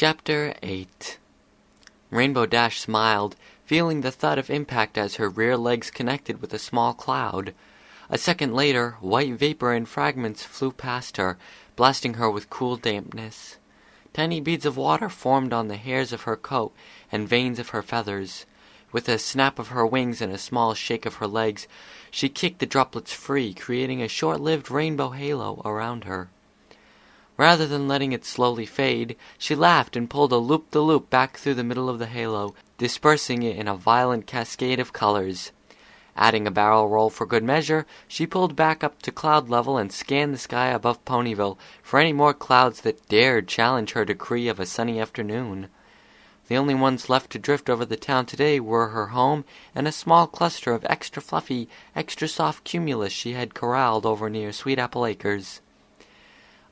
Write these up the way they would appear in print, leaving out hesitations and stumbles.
Chapter 8. Rainbow Dash smiled, feeling the thud of impact as her rear legs connected with a small cloud. A second later, white vapor and fragments flew past her, blasting her with cool dampness. Tiny beads of water formed on the hairs of her coat and veins of her feathers. With a snap of her wings and a small shake of her legs, she kicked the droplets free, creating a short-lived rainbow halo around her. Rather than letting it slowly fade, she laughed and pulled a loop-the-loop back through the middle of the halo, dispersing it in a violent cascade of colors. Adding a barrel roll for good measure, she pulled back up to cloud level and scanned the sky above Ponyville for any more clouds that dared challenge her decree of a sunny afternoon. The only ones left to drift over the town today were her home and a small cluster of extra fluffy, extra soft cumulus she had corralled over near Sweet Apple Acres.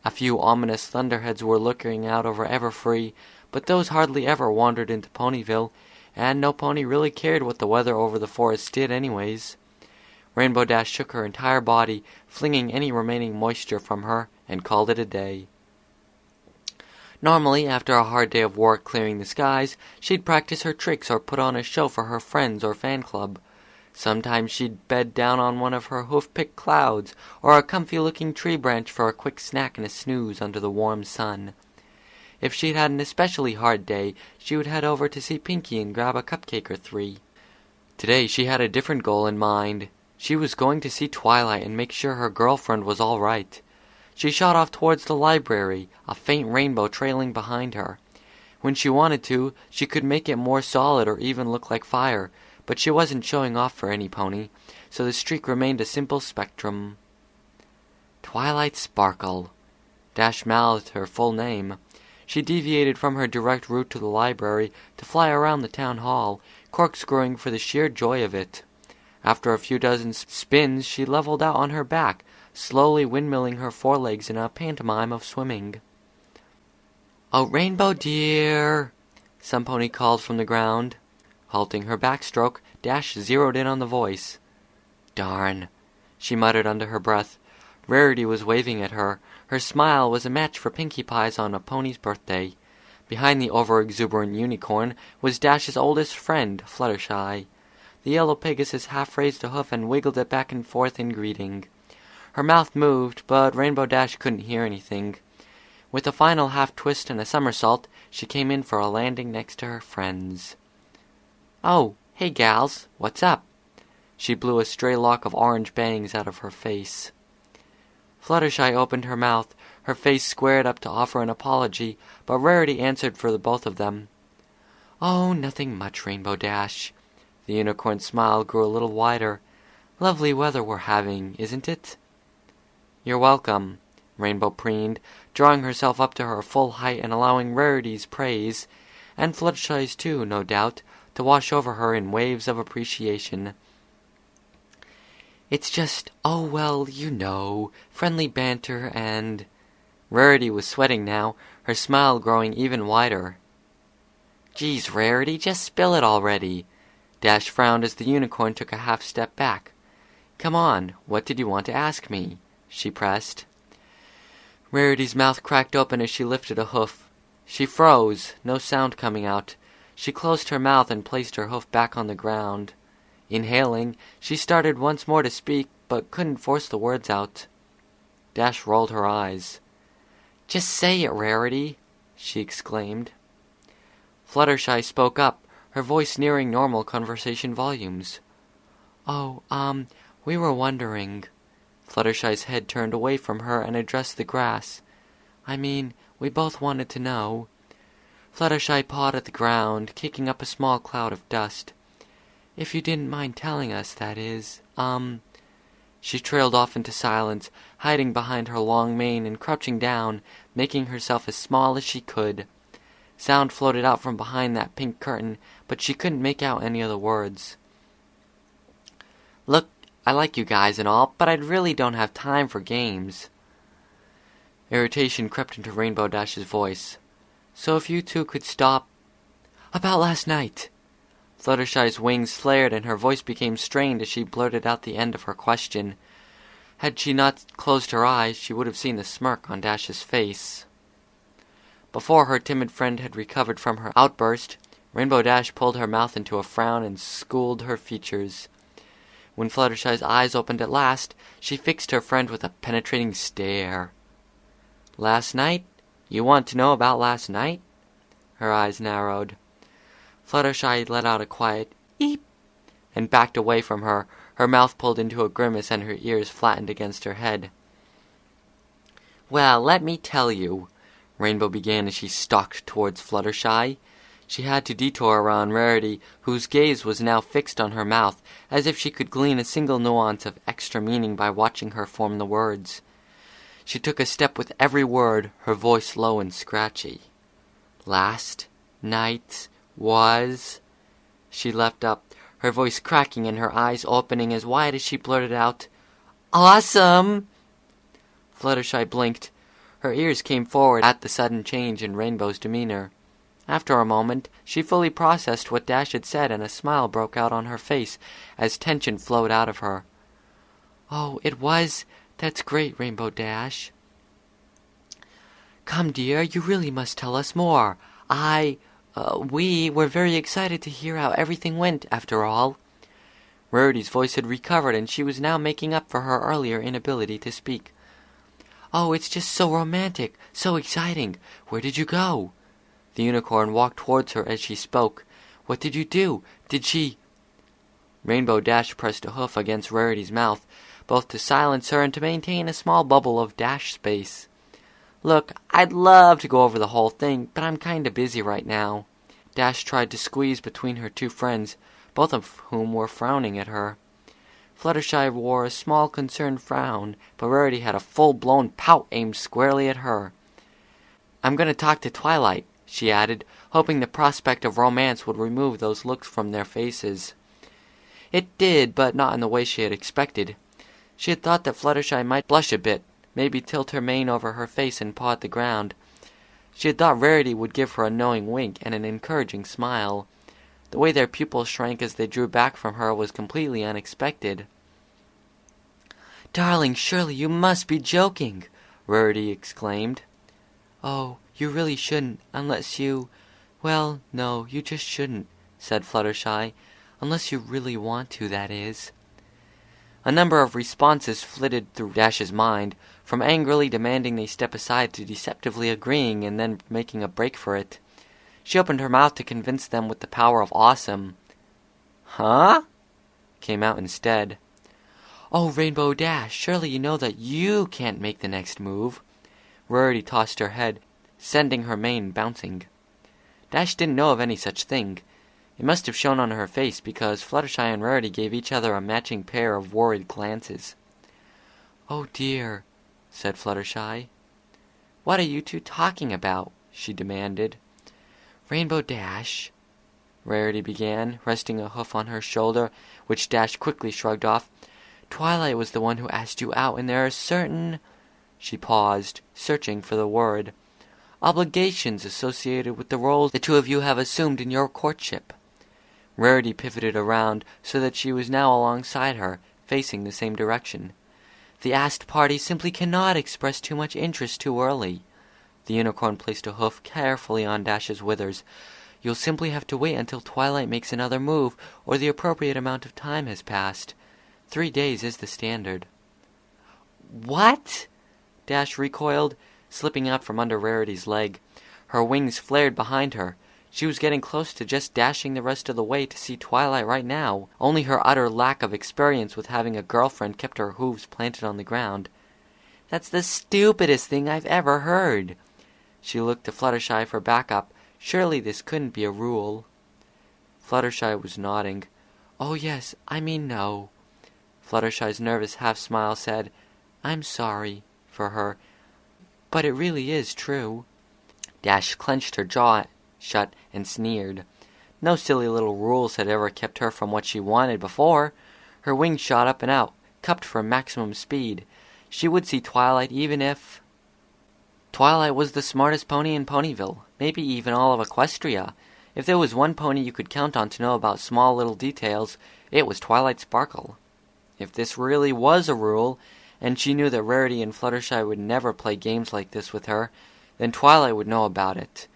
A few ominous thunderheads were looking out over Everfree, but those hardly ever wandered into Ponyville, and no pony really cared what the weather over the forest did anyways. Rainbow Dash shook her entire body, flinging any remaining moisture from her, and called it a day. Normally, after a hard day of work clearing the skies, she'd practice her tricks or put on a show for her friends or fan club. Sometimes she'd bed down on one of her hoof-picked clouds, or a comfy-looking tree branch for a quick snack and a snooze under the warm sun. If she'd had an especially hard day, she would head over to see Pinky and grab a cupcake or three. Today she had a different goal in mind. She was going to see Twilight and make sure her girlfriend was all right. She shot off towards the library, a faint rainbow trailing behind her. When she wanted to, she could make it more solid or even look like fire, but she wasn't showing off for any pony, so the streak remained a simple spectrum. Twilight Sparkle. Dash mouthed her full name. She deviated from her direct route to the library to fly around the town hall, corkscrewing for the sheer joy of it. After a few dozen spins, she leveled out on her back, slowly windmilling her forelegs in a pantomime of swimming. "Oh, Rainbow dear!" some pony called from the ground. Halting her backstroke, Dash zeroed in on the voice. "Darn," she muttered under her breath. Rarity was waving at her. Her smile was a match for Pinkie Pie's on a pony's birthday. Behind the over-exuberant unicorn was Dash's oldest friend, Fluttershy. The yellow Pegasus half raised a hoof and wiggled it back and forth in greeting. Her mouth moved, but Rainbow Dash couldn't hear anything. With a final half-twist and a somersault, she came in for a landing next to her friends. "Oh, hey gals, what's up?" She blew a stray lock of orange bangs out of her face. Fluttershy opened her mouth, her face squared up to offer an apology, but Rarity answered for the both of them. "Oh, nothing much, Rainbow Dash." The unicorn's smile grew a little wider. "Lovely weather we're having, isn't it?" "You're welcome," Rainbow preened, drawing herself up to her full height and allowing Rarity's praise, and Fluttershy's too, no doubt, to wash over her in waves of appreciation. "It's just, oh well, you know, friendly banter and—" Rarity was sweating now, her smile growing even wider. "Geez, Rarity, just spill it already." Dash frowned as the unicorn took a half step back. "Come on, what did you want to ask me?" she pressed. Rarity's mouth cracked open as she lifted a hoof. She froze, no sound coming out. She closed her mouth and placed her hoof back on the ground. Inhaling, she started once more to speak, but couldn't force the words out. Dash rolled her eyes. "Just say it, Rarity," she exclaimed. Fluttershy spoke up, her voice nearing normal conversation volumes. "Oh, we were wondering." Fluttershy's head turned away from her and addressed the grass. "I mean, we both wanted to know." Fluttershy pawed at the ground, kicking up a small cloud of dust. "If you didn't mind telling us, that is, She trailed off into silence, hiding behind her long mane and crouching down, making herself as small as she could. Sound floated out from behind that pink curtain, but she couldn't make out any of the words. "Look, I like you guys and all, but I really don't have time for games." Irritation crept into Rainbow Dash's voice. "So if you two could stop—" "About last night." Fluttershy's wings flared and her voice became strained as she blurted out the end of her question. Had she not closed her eyes, she would have seen the smirk on Dash's face. Before her timid friend had recovered from her outburst, Rainbow Dash pulled her mouth into a frown and schooled her features. When Fluttershy's eyes opened at last, she fixed her friend with a penetrating stare. "Last night? You want to know about last night?" Her eyes narrowed. Fluttershy let out a quiet "eep" and backed away from her, her mouth pulled into a grimace and her ears flattened against her head. "Well, let me tell you," Rainbow began as she stalked towards Fluttershy. She had to detour around Rarity, whose gaze was now fixed on her mouth, as if she could glean a single nuance of extra meaning by watching her form the words. She took a step with every word, her voice low and scratchy. "Last night was—" She leapt up, her voice cracking and her eyes opening as wide as she blurted out, "Awesome!" Fluttershy blinked. Her ears came forward at the sudden change in Rainbow's demeanor. After a moment, she fully processed what Dash had said, and a smile broke out on her face as tension flowed out of her. "Oh, it was? That's great, Rainbow Dash." "Come, dear, you really must tell us more. We were very excited to hear how everything went, after all." Rarity's voice had recovered, and she was now making up for her earlier inability to speak. "Oh, it's just so romantic, so exciting. Where did you go?" The unicorn walked towards her as she spoke. "What did you do? Did she—" Rainbow Dash pressed a hoof against Rarity's mouth, both to silence her and to maintain a small bubble of Dash space. "Look, I'd love to go over the whole thing, but I'm kinda busy right now." Dash tried to squeeze between her two friends, both of whom were frowning at her. Fluttershy wore a small concerned frown, but Rarity had a full-blown pout aimed squarely at her. "I'm going to talk to Twilight," she added, hoping the prospect of romance would remove those looks from their faces. It did, but not in the way she had expected. She had thought that Fluttershy might blush a bit, maybe tilt her mane over her face and paw at the ground. She had thought Rarity would give her a knowing wink and an encouraging smile. The way their pupils shrank as they drew back from her was completely unexpected. "Darling, surely you must be joking!" Rarity exclaimed. "Oh, you really shouldn't, unless you— Well, no, you just shouldn't," said Fluttershy. "Unless you really want to, that is." A number of responses flitted through Dash's mind, from angrily demanding they step aside to deceptively agreeing and then making a break for it. She opened her mouth to convince them with the power of awesome. "Huh?" came out instead. "Oh, Rainbow Dash, surely you know that you can't make the next move." Rarity tossed her head, sending her mane bouncing. Dash didn't know of any such thing. It must have shown on her face, because Fluttershy and Rarity gave each other a matching pair of worried glances. "Oh dear," said Fluttershy. "What are you two talking about?" she demanded. "Rainbow Dash," Rarity began, resting a hoof on her shoulder, which Dash quickly shrugged off. "Twilight was the one who asked you out, and there are certain—" She paused, searching for the word. "Obligations associated with the roles the two of you have assumed in your courtship." Rarity pivoted around so that she was now alongside her, facing the same direction. "The asked party simply cannot express too much interest too early." The unicorn placed a hoof carefully on Dash's withers. "You'll simply have to wait until Twilight makes another move, or the appropriate amount of time has passed. 3 days is the standard." "What?" Dash recoiled, slipping out from under Rarity's leg. Her wings flared behind her. She was getting close to just dashing the rest of the way to see Twilight right now. Only her utter lack of experience with having a girlfriend kept her hooves planted on the ground. "That's the stupidest thing I've ever heard." She looked to Fluttershy for backup. Surely this couldn't be a rule. Fluttershy was nodding. "Oh yes, I mean no." Fluttershy's nervous half-smile said, "I'm sorry," for her, "but it really is true." Dash clenched her jaw shut and sneered. No silly little rules had ever kept her from what she wanted before. Her wings shot up and out, cupped for maximum speed. She would see Twilight even if— Twilight was the smartest pony in Ponyville, maybe even all of Equestria. If there was one pony you could count on to know about small little details, it was Twilight Sparkle. If this really was a rule, and she knew that Rarity and Fluttershy would never play games like this with her, Then Twilight would know about it.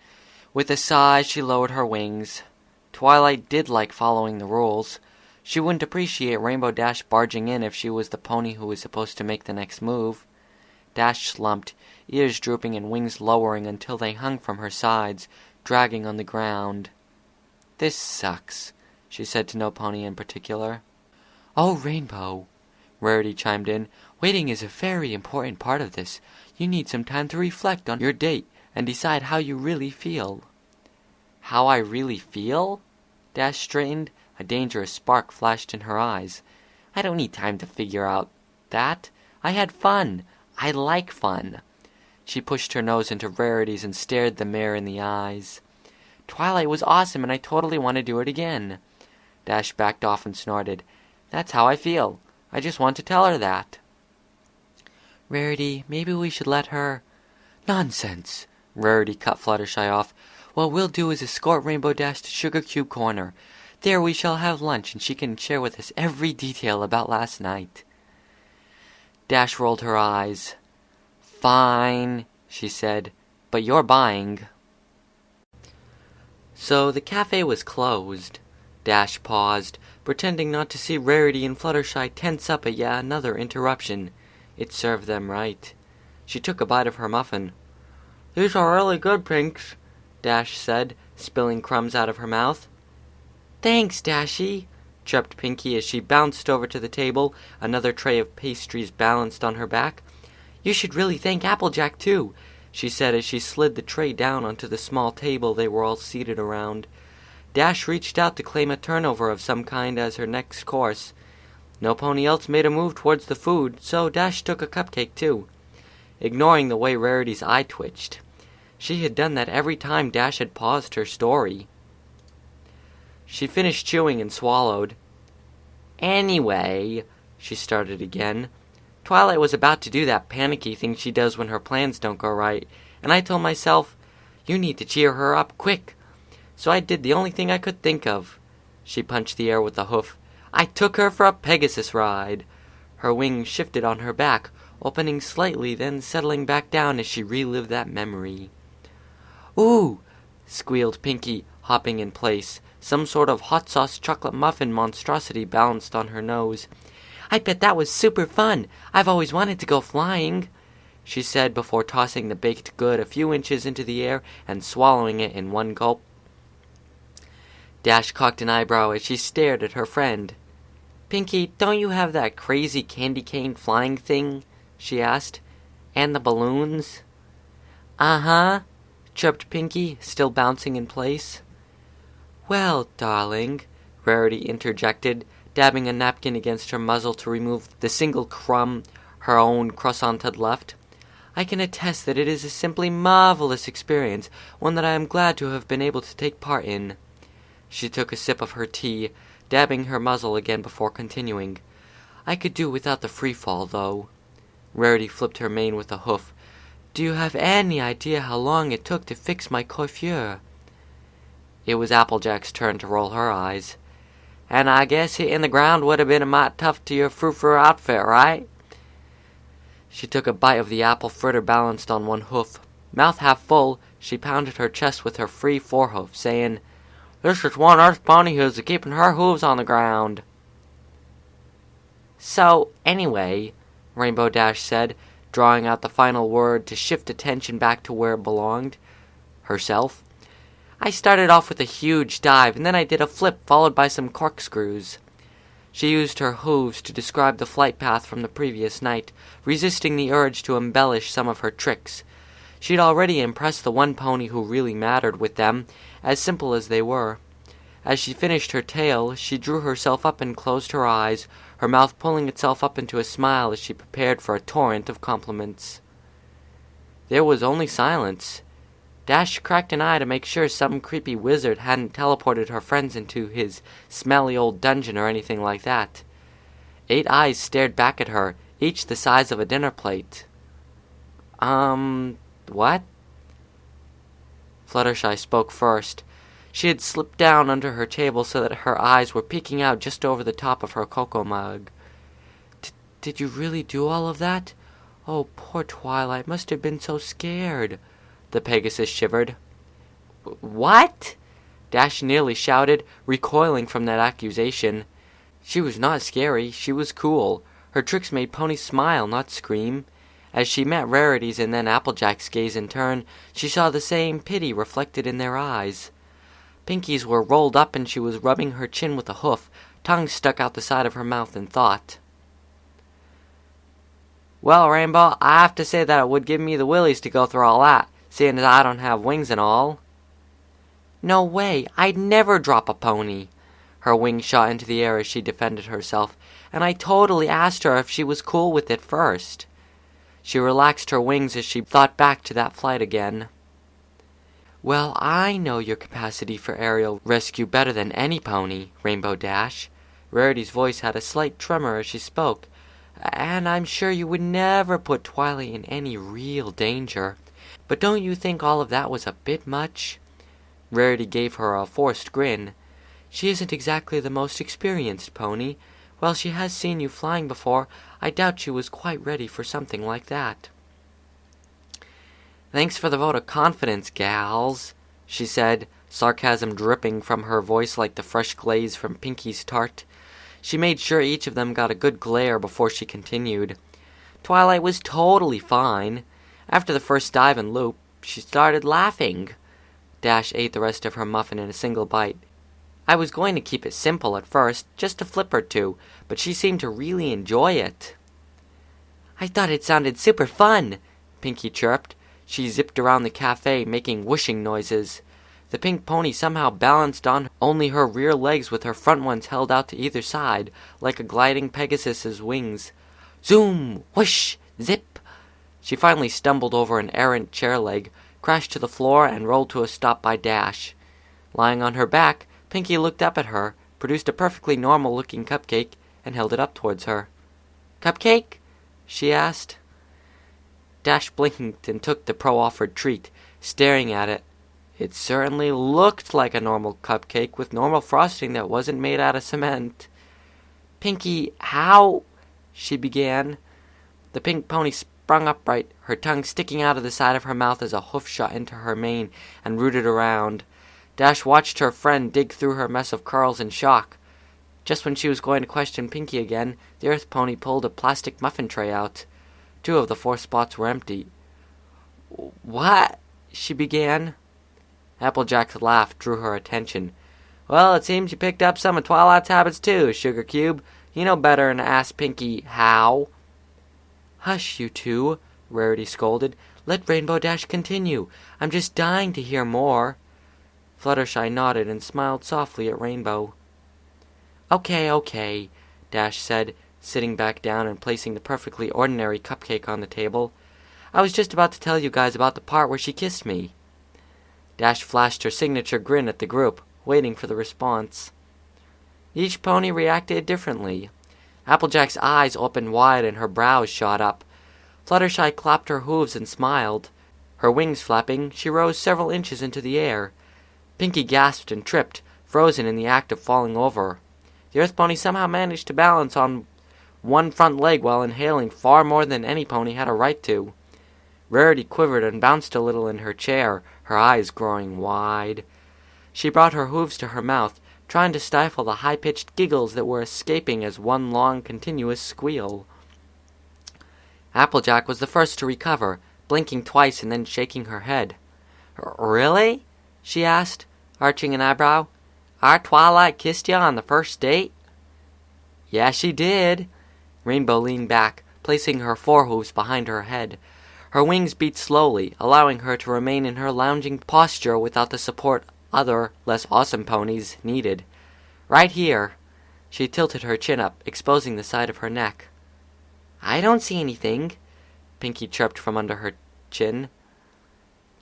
With a sigh, she lowered her wings. Twilight did like following the rules. She wouldn't appreciate Rainbow Dash barging in if she was the pony who was supposed to make the next move. Dash slumped, ears drooping and wings lowering until they hung from her sides, dragging on the ground. "This sucks," she said to no pony in particular. "Oh, Rainbow," Rarity chimed in, "waiting is a very important part of this. You need some time to reflect on your date and decide how you really feel." "How I really feel?" Dash straightened. A dangerous spark flashed in her eyes. "I don't need time to figure out that. I had fun. I like fun." She pushed her nose into Rarity's and stared the mare in the eyes. "Twilight was awesome, and I totally want to do it again." Dash backed off and snorted. "That's how I feel. I just want to tell her that." "Rarity, maybe we should let her—" "Nonsense!" Rarity cut Fluttershy off. "What we'll do is escort Rainbow Dash to Sugar Cube Corner. There we shall have lunch, and she can share with us every detail about last night." Dash rolled her eyes. "Fine," she said, "but you're buying." So the cafe was closed. Dash paused, pretending not to see Rarity and Fluttershy tense up at yet another interruption. It served them right. She took a bite of her muffin. "These are really good, Pinks," Dash said, spilling crumbs out of her mouth. "Thanks, Dashy," chirped Pinky as she bounced over to the table, another tray of pastries balanced on her back. "You should really thank Applejack, too," she said as she slid the tray down onto the small table they were all seated around. Dash reached out to claim a turnover of some kind as her next course. No pony else made a move towards the food, so Dash took a cupcake, too, ignoring the way Rarity's eye twitched. She had done that every time Dash had paused her story. She finished chewing and swallowed. "Anyway," she started again, "Twilight was about to do that panicky thing she does when her plans don't go right, and I told myself, you need to cheer her up quick. So I did the only thing I could think of." She punched the air with a hoof. "I took her for a Pegasus ride." Her wings shifted on her back, opening slightly, then settling back down as she relived that memory. "Ooh!" squealed Pinky, hopping in place. Some sort of hot sauce chocolate muffin monstrosity balanced on her nose. "I bet that was super fun. I've always wanted to go flying," she said before tossing the baked good a few inches into the air and swallowing it in one gulp. Dash cocked an eyebrow as she stared at her friend. "Pinky, don't you have that crazy candy cane flying thing?" she asked. "And the balloons?" "Uh-huh," chirped Pinky, still bouncing in place. "Well, darling," Rarity interjected, dabbing a napkin against her muzzle to remove the single crumb her own croissant had left, "I can attest that it is a simply marvelous experience, one that I am glad to have been able to take part in." She took a sip of her tea, dabbing her muzzle again before continuing. "I could do without the free fall, though." Rarity flipped her mane with a hoof. "Do you have any idea how long it took to fix my coiffure?" It was Applejack's turn to roll her eyes. "And I guess hitting the ground would have been a mite tough to your frou-frou outfit, right?" She took a bite of the apple fritter balanced on one hoof. Mouth half full, she pounded her chest with her free forehoof, saying, "This is one Earth pony who's keeping her hooves on the ground." "So, anyway," Rainbow Dash said, drawing out the final word to shift attention back to where it belonged, herself. "I started off with a huge dive, and then I did a flip followed by some corkscrews." She used her hooves to describe the flight path from the previous night, resisting the urge to embellish some of her tricks. She'd already impressed the one pony who really mattered with them, as simple as they were. As she finished her tale, she drew herself up and closed her eyes, her mouth pulling itself up into a smile as she prepared for a torrent of compliments. There was only silence. Dash cracked an eye to make sure some creepy wizard hadn't teleported her friends into his smelly old dungeon or anything like that. 8 eyes stared back at her, each the size of a dinner plate. What?" Fluttershy spoke first. She had slipped down under her table so that her eyes were peeking out just over the top of her cocoa mug. Did you really do all of that? Oh, poor Twilight must have been so scared," The Pegasus shivered. What? Dash nearly shouted, recoiling from that accusation. She was not scary, she was cool. Her tricks made Pony smile, not scream. As she met Rarity's and then Applejack's gaze in turn, she saw the same pity reflected in their eyes. Pinky's were rolled up and she was rubbing her chin with a hoof, tongue stuck out the side of her mouth in thought. Well, Rainbow, I have to say that it would give me the willies to go through all that, seeing as I don't have wings and all. No way, I'd never drop a pony. Her wings shot into the air as she defended herself, and I totally asked her if she was cool with it first. She relaxed her wings as she thought back to that flight again. Well, I know your capacity for aerial rescue better than any pony, Rainbow Dash. Rarity's voice had a slight tremor as she spoke, and I'm sure you would never put Twilight in any real danger. But don't you think all of that was a bit much? Rarity gave her a forced grin. She isn't exactly the most experienced pony. While she has seen you flying before, I doubt she was quite ready for something like that. Thanks for the vote of confidence, gals, she said, sarcasm dripping from her voice like the fresh glaze from Pinky's tart. She made sure each of them got a good glare before she continued. Twilight was totally fine. After the first dive and loop, she started laughing. Dash ate the rest of her muffin in a single bite. I was going to keep it simple at first, just a flip or two, but she seemed to really enjoy it. I thought it sounded super fun, Pinky chirped. She zipped around the cafe, making whooshing noises. The pink pony somehow balanced on only her rear legs with her front ones held out to either side, like a gliding Pegasus's wings. Zoom! Whoosh! Zip! She finally stumbled over an errant chair leg, crashed to the floor, and rolled to a stop by Dash. Lying on her back, Pinky looked up at her, produced a perfectly normal-looking cupcake, and held it up towards her. Cupcake? She asked. Dash blinked and took the pro-offered treat, staring at it. It certainly looked like a normal cupcake with normal frosting that wasn't made out of cement. Pinky, how? She began. The pink pony sprung upright, her tongue sticking out of the side of her mouth as a hoof shot into her mane and rooted around. Dash watched her friend dig through her mess of curls in shock. Just when she was going to question Pinky again, the Earth Pony pulled a plastic muffin tray out. 2 of the 4 spots were empty. What? She began. Applejack's laugh drew her attention. Well, it seems you picked up some of Twilight's habits too, Sugar Cube. You know better than to ask Pinky how. Hush, you two, Rarity scolded. Let Rainbow Dash continue. I'm just dying to hear more. Fluttershy nodded and smiled softly at Rainbow. Okay, Dash said, sitting back down and placing the perfectly ordinary cupcake on the table. I was just about to tell you guys about the part where she kissed me. Dash flashed her signature grin at the group, waiting for the response. Each pony reacted differently. Applejack's eyes opened wide and her brows shot up. Fluttershy clapped her hooves and smiled. Her wings flapping, she rose several inches into the air. Pinky gasped and tripped, frozen in the act of falling over. The Earth Pony somehow managed to balance on one front leg while inhaling far more than any pony had a right to. Rarity quivered and bounced a little in her chair, her eyes growing wide. She brought her hooves to her mouth, trying to stifle the high-pitched giggles that were escaping as one long, continuous squeal. Applejack was the first to recover, blinking twice and then shaking her head. Really? She asked, arching an eyebrow. Our Twilight kissed you on the first date? Yeah, she did. Rainbow leaned back, placing her forehooves behind her head. Her wings beat slowly, allowing her to remain in her lounging posture without the support other, less awesome ponies needed. Right here. She tilted her chin up, exposing the side of her neck. I don't see anything, Pinky chirped from under her chin.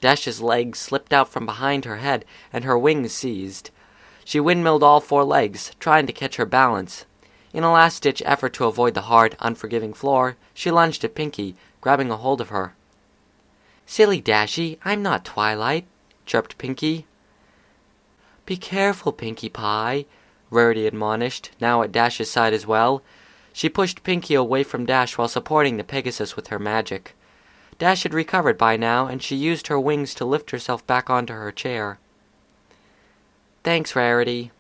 Dash's legs slipped out from behind her head, and her wings seized. She windmilled all 4 legs, trying to catch her balance. In a last-ditch effort to avoid the hard, unforgiving floor, she lunged at Pinky, grabbing a hold of her. Silly Dashy, I'm not Twilight, chirped Pinky. Be careful, Pinkie Pie, Rarity admonished, now at Dash's side as well. She pushed Pinky away from Dash while supporting the Pegasus with her magic. Dash had recovered by now, and she used her wings to lift herself back onto her chair. "Thanks, Rarity."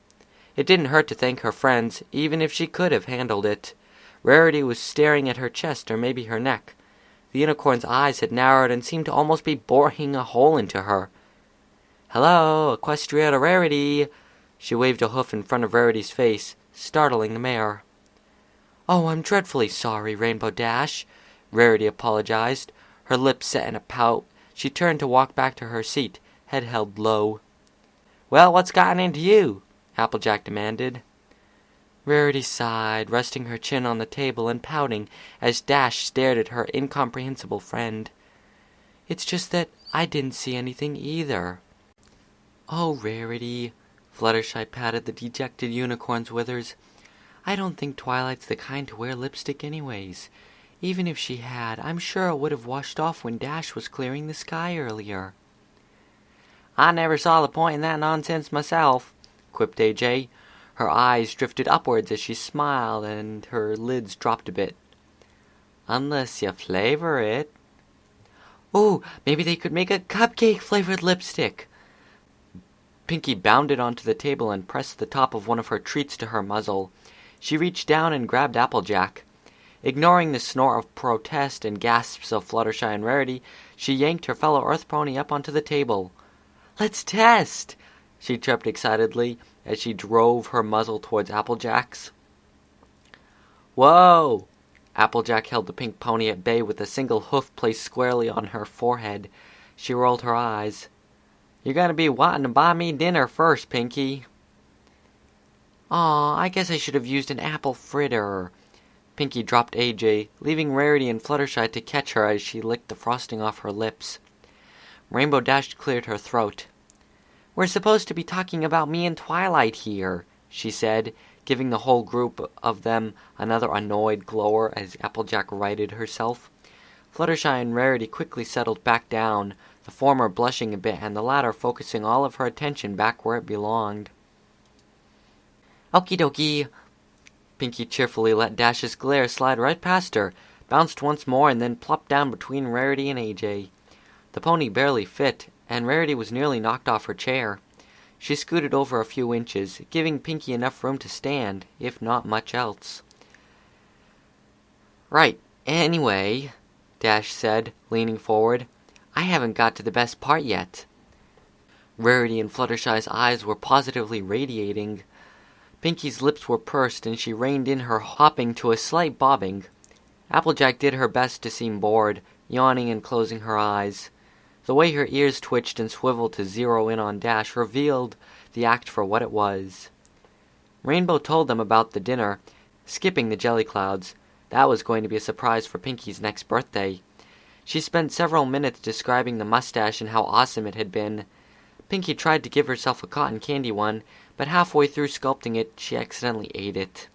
It didn't hurt to thank her friends, even if she could have handled it. Rarity was staring at her chest or maybe her neck. The unicorn's eyes had narrowed and seemed to almost be boring a hole into her. "Hello, Equestria to Rarity." She waved a hoof in front of Rarity's face, startling the mare. "Oh, I'm dreadfully sorry, Rainbow Dash," Rarity apologized. Her lips set in a pout. She turned to walk back to her seat, head held low. "Well, what's gotten into you?" Applejack demanded. Rarity sighed, resting her chin on the table and pouting as Dash stared at her incomprehensible friend. "It's just that I didn't see anything either." "Oh, Rarity," Fluttershy patted the dejected unicorn's withers. "I don't think Twilight's the kind to wear lipstick anyways. Even if she had, I'm sure it would have washed off when Dash was clearing the sky earlier." "I never saw the point in that nonsense myself," quipped AJ. Her eyes drifted upwards as she smiled, and her lids dropped a bit. "Unless you flavor it." "Ooh, maybe they could make a cupcake-flavored lipstick." Pinkie bounded onto the table and pressed the top of one of her treats to her muzzle. She reached down and grabbed Applejack. Ignoring the snort of protest and gasps of Fluttershy and Rarity, she yanked her fellow Earth pony up onto the table. "Let's test!" she chirped excitedly as she drove her muzzle towards Applejack's. "Whoa!" Applejack held the pink pony at bay with a single hoof placed squarely on her forehead. She rolled her eyes. "You're going to be wanting to buy me dinner first, Pinkie." "Aw, I guess I should have used an apple fritter." Pinkie dropped AJ, leaving Rarity and Fluttershy to catch her as she licked the frosting off her lips. Rainbow Dash cleared her throat. "We're supposed to be talking about me and Twilight here," she said, giving the whole group of them another annoyed glower as Applejack righted herself. Fluttershy and Rarity quickly settled back down, the former blushing a bit and the latter focusing all of her attention back where it belonged. "Okie dokie." Pinkie cheerfully let Dash's glare slide right past her, bounced once more, and then plopped down between Rarity and AJ. The pony barely fit, and Rarity was nearly knocked off her chair. She scooted over a few inches, giving Pinkie enough room to stand, if not much else. "Right, anyway," Dash said, leaning forward, "I haven't got to the best part yet." Rarity and Fluttershy's eyes were positively radiating. Pinkie's lips were pursed, and she reined in her hopping to a slight bobbing. Applejack did her best to seem bored, yawning and closing her eyes. The way her ears twitched and swiveled to zero in on Dash revealed the act for what it was. Rainbow told them about the dinner, skipping the jelly clouds. That was going to be a surprise for Pinkie's next birthday. She spent several minutes describing the mustache and how awesome it had been. Pinkie tried to give herself a cotton candy one, but halfway through sculpting it, she accidentally ate it.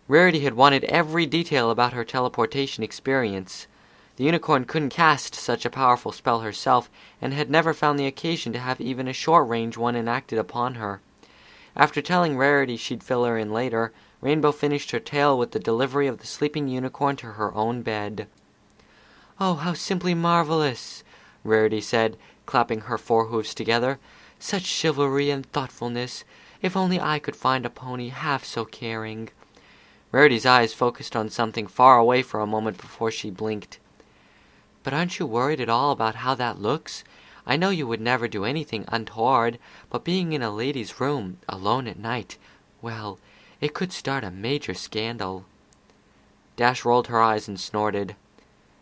Rarity had wanted every detail about her teleportation experience. The unicorn couldn't cast such a powerful spell herself, and had never found the occasion to have even a short-range one enacted upon her. After telling Rarity she'd fill her in later, Rainbow finished her tale with the delivery of the sleeping unicorn to her own bed. "Oh, how simply marvelous," Rarity said, clapping her forehoofs together. "Such chivalry and thoughtfulness. If only I could find a pony half so caring." Rarity's eyes focused on something far away for a moment before she blinked. "But aren't you worried at all about how that looks? I know you would never do anything untoward, but being in a lady's room, alone at night, well, it could start a major scandal." Dash rolled her eyes and snorted.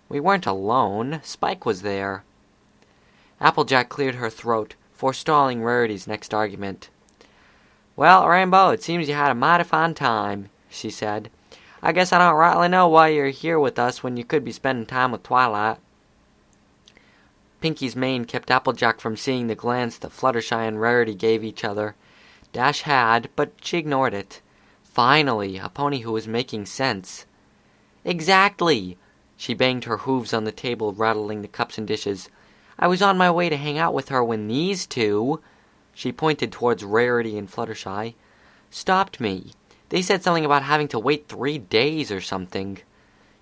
"We weren't alone. Spike was there." Applejack cleared her throat, forestalling Rarity's next argument. "Well, Rainbow, it seems you had a mighty fine time," she said. "I guess I don't rightly know why you're here with us when you could be spending time with Twilight." Pinkie's mane kept Applejack from seeing the glance that Fluttershy and Rarity gave each other. Dash had, but she ignored it. Finally, a pony who was making sense. "Exactly!" She banged her hooves on the table, rattling the cups and dishes. "I was on my way to hang out with her when these two," she pointed towards Rarity and Fluttershy, "stopped me. They said something about having to wait 3 days or something."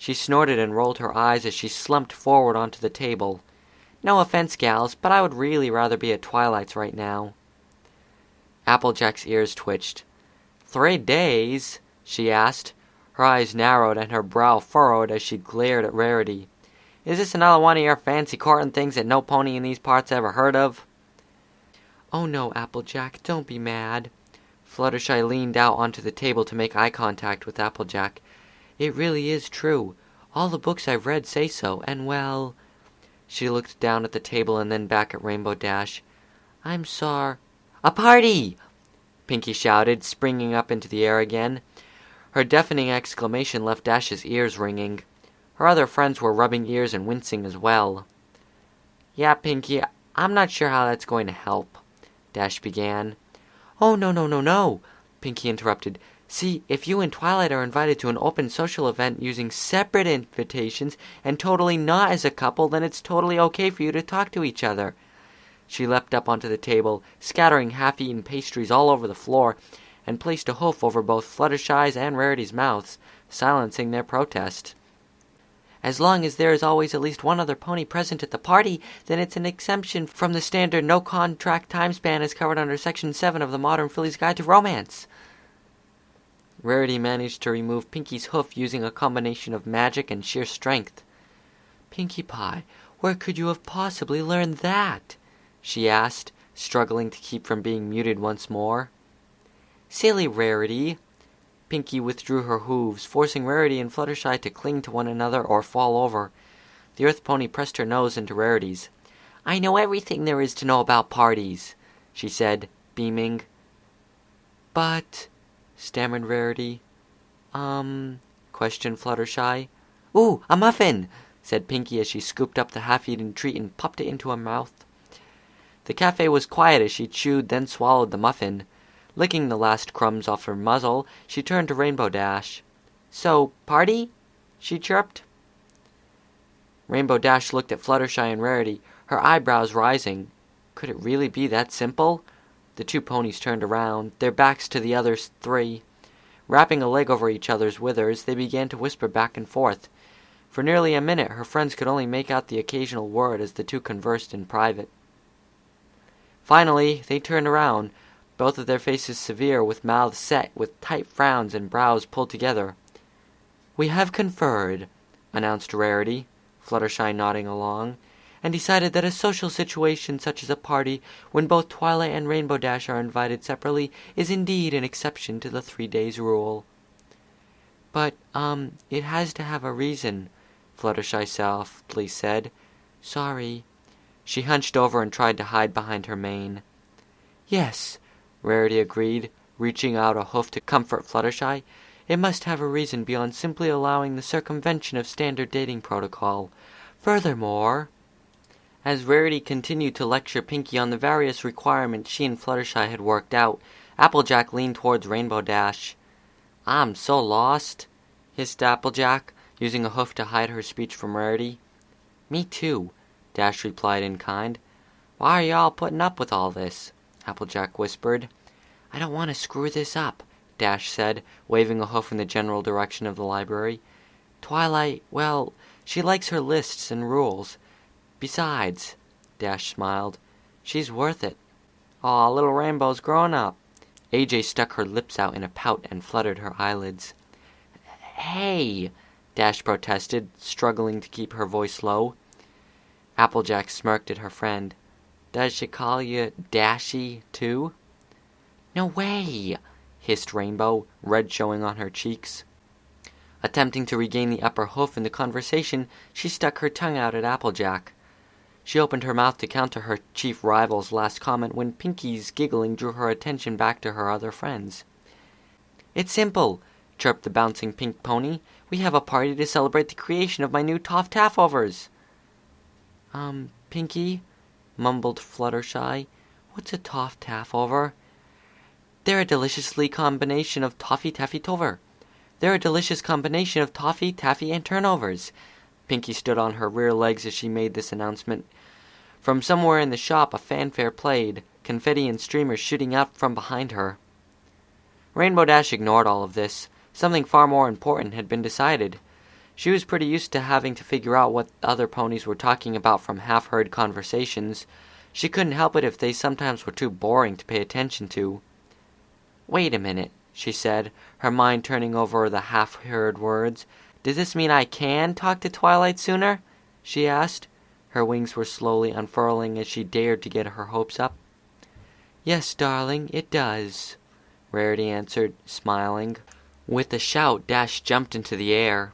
She snorted and rolled her eyes as she slumped forward onto the table. "No offense, gals, but I would really rather be at Twilight's right now." Applejack's ears twitched. 3 days? She asked. Her eyes narrowed and her brow furrowed as she glared at Rarity. "Is this another one of your fancy courting things that no pony in these parts ever heard of?" "Oh no, Applejack, don't be mad." Fluttershy leaned out onto the table to make eye contact with Applejack. "It really is true. All the books I've read say so, and well—" She looked down at the table and then back at Rainbow Dash. "I'm sorry—" "A party!" Pinkie shouted, springing up into the air again. Her deafening exclamation left Dash's ears ringing. Her other friends were rubbing ears and wincing as well. "Yeah, Pinkie, I'm not sure how that's going to help," Dash began. "Oh, no, Pinkie interrupted. "See, if you and Twilight are invited to an open social event using separate invitations and totally not as a couple, then it's totally okay for you to talk to each other." She leapt up onto the table, scattering half-eaten pastries all over the floor, and placed a hoof over both Fluttershy's and Rarity's mouths, silencing their protest. "As long as there is always at least one other pony present at the party, then it's an exemption from the standard no-contract time span as covered under Section 7 of the Modern Filly's Guide to Romance." Rarity managed to remove Pinkie's hoof using a combination of magic and sheer strength. "Pinkie Pie, where could you have possibly learned that?" she asked, struggling to keep from being muted once more. "Silly Rarity." Pinkie withdrew her hooves, forcing Rarity and Fluttershy to cling to one another or fall over. The Earth Pony pressed her nose into Rarity's. "I know everything there is to know about parties," she said, beaming. "But—" stammered Rarity. Questioned Fluttershy. "Ooh, a muffin!" said Pinkie as she scooped up the half-eaten treat and popped it into her mouth. The cafe was quiet as she chewed, then swallowed the muffin. Licking the last crumbs off her muzzle, she turned to Rainbow Dash. "So, party?" she chirped. Rainbow Dash looked at Fluttershy and Rarity, her eyebrows rising. Could it really be that simple? The two ponies turned around, their backs to the other three. Wrapping a leg over each other's withers, they began to whisper back and forth. For nearly a minute her friends could only make out the occasional word as the two conversed in private. Finally, they turned around, both of their faces severe, with mouths set, with tight frowns and brows pulled together. "We have conferred," announced Rarity, Fluttershy nodding along, "and decided that a social situation such as a party, when both Twilight and Rainbow Dash are invited separately, is indeed an exception to the 3 days rule." "But, it has to have a reason," Fluttershy softly said. "Sorry." She hunched over and tried to hide behind her mane. "Yes," Rarity agreed, reaching out a hoof to comfort Fluttershy. "It must have a reason beyond simply allowing the circumvention of standard dating protocol. Furthermore—" As Rarity continued to lecture Pinkie on the various requirements she and Fluttershy had worked out, Applejack leaned towards Rainbow Dash. "I'm so lost," hissed Applejack, using a hoof to hide her speech from Rarity. "Me too," Dash replied in kind. "Why are you all putting up with all this?" Applejack whispered. "I don't want to screw this up," Dash said, waving a hoof in the general direction of the library. "Twilight, well, she likes her lists and rules. Besides," Dash smiled, "she's worth it." "Aw, little Rainbow's grown up." AJ stuck her lips out in a pout and fluttered her eyelids. "Hey!" Dash protested, struggling to keep her voice low. Applejack smirked at her friend. "Does she call you Dashy, too?" "No way!" hissed Rainbow, red showing on her cheeks. Attempting to regain the upper hoof in the conversation, she stuck her tongue out at Applejack. She opened her mouth to counter her chief rival's last comment when Pinkie's giggling drew her attention back to her other friends. "It's simple," chirped the bouncing pink pony. "We have a party to celebrate the creation of my new Toff-Taffovers." Pinkie," mumbled Fluttershy, "what's a Toff-Taffover?" "They're a deliciously combination of Toffee Taffy Tover. They're a delicious combination of toffee, taffy, and turnovers." Pinkie stood on her rear legs as she made this announcement. From somewhere in the shop a fanfare played, confetti and streamers shooting out from behind her. Rainbow Dash ignored all of this. Something far more important had been decided. She was pretty used to having to figure out what other ponies were talking about from half-heard conversations. She couldn't help it if they sometimes were too boring to pay attention to. "Wait a minute," she said, her mind turning over the half-heard words. "Does this mean I can talk to Twilight sooner?" she asked. Her wings were slowly unfurling as she dared to get her hopes up. "Yes, darling, it does," Rarity answered, smiling. With a shout, Dash jumped into the air.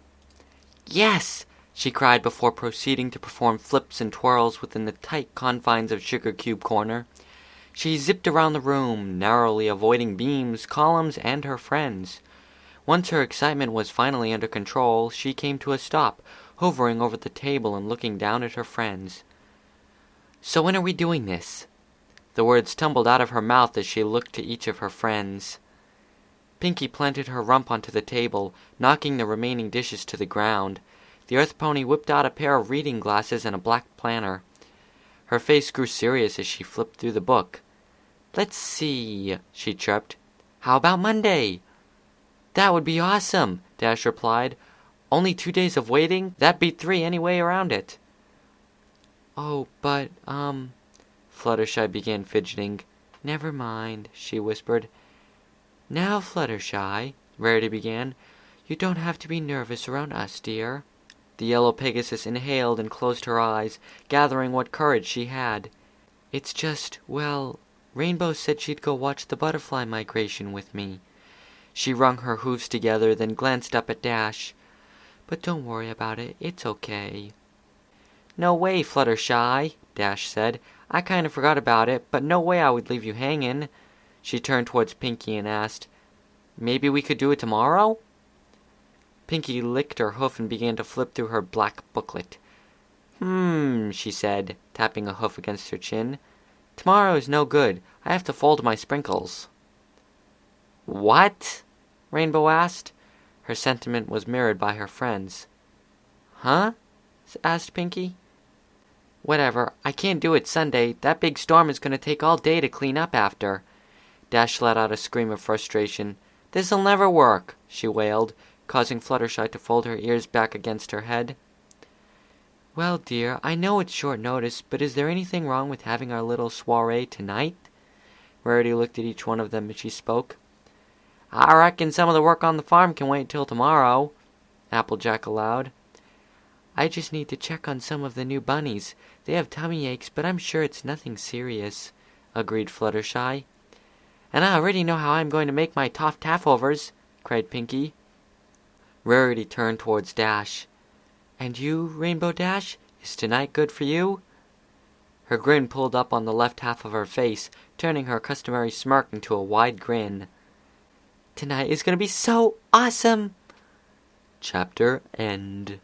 "Yes!" she cried before proceeding to perform flips and twirls within the tight confines of Sugar Cube Corner. She zipped around the room, narrowly avoiding beams, columns, and her friends. Once her excitement was finally under control, she came to a stop, hovering over the table and looking down at her friends. "So when are we doing this?" The words tumbled out of her mouth as she looked to each of her friends. Pinkie planted her rump onto the table, knocking the remaining dishes to the ground. The Earth Pony whipped out a pair of reading glasses and a black planner. Her face grew serious as she flipped through the book. "Let's see," she chirped. "How about Monday?" "That would be awesome," Dash replied. "Only 2 days of waiting? That beat 3 any way around it." "Oh, but, Fluttershy began fidgeting. "Never mind," she whispered. "Now, Fluttershy," Rarity began, "you don't have to be nervous around us, dear." The yellow Pegasus inhaled and closed her eyes, gathering what courage she had. "It's just, well, Rainbow said she'd go watch the butterfly migration with me." She wrung her hoofs together, then glanced up at Dash. "But don't worry about it. It's okay." "No way, Fluttershy," Dash said. "I kind of forgot about it, but no way I would leave you hanging." She turned towards Pinkie and asked, "Maybe we could do it tomorrow?" Pinkie licked her hoof and began to flip through her black booklet. She said, tapping a hoof against her chin. "Tomorrow is no good. I have to fold my sprinkles." "What?" Rainbow asked. Her sentiment was mirrored by her friends. "Huh?" asked Pinkie. "Whatever. I can't do it Sunday. That big storm is going to take all day to clean up after." Dash let out a scream of frustration. "This'll never work," she wailed, causing Fluttershy to fold her ears back against her head. "Well, dear, I know it's short notice, but is there anything wrong with having our little soiree tonight?" Rarity looked at each one of them as she spoke. "I reckon some of the work on the farm can wait till tomorrow," Applejack allowed. "I just need to check on some of the new bunnies. They have tummy aches, but I'm sure it's nothing serious," agreed Fluttershy. "And I already know how I'm going to make my toffed taffovers," cried Pinkie. Rarity turned towards Dash. "And you, Rainbow Dash? Is tonight good for you?" Her grin pulled up on the left half of her face, turning her customary smirk into a wide grin. "Tonight is going to be so awesome!" Chapter end.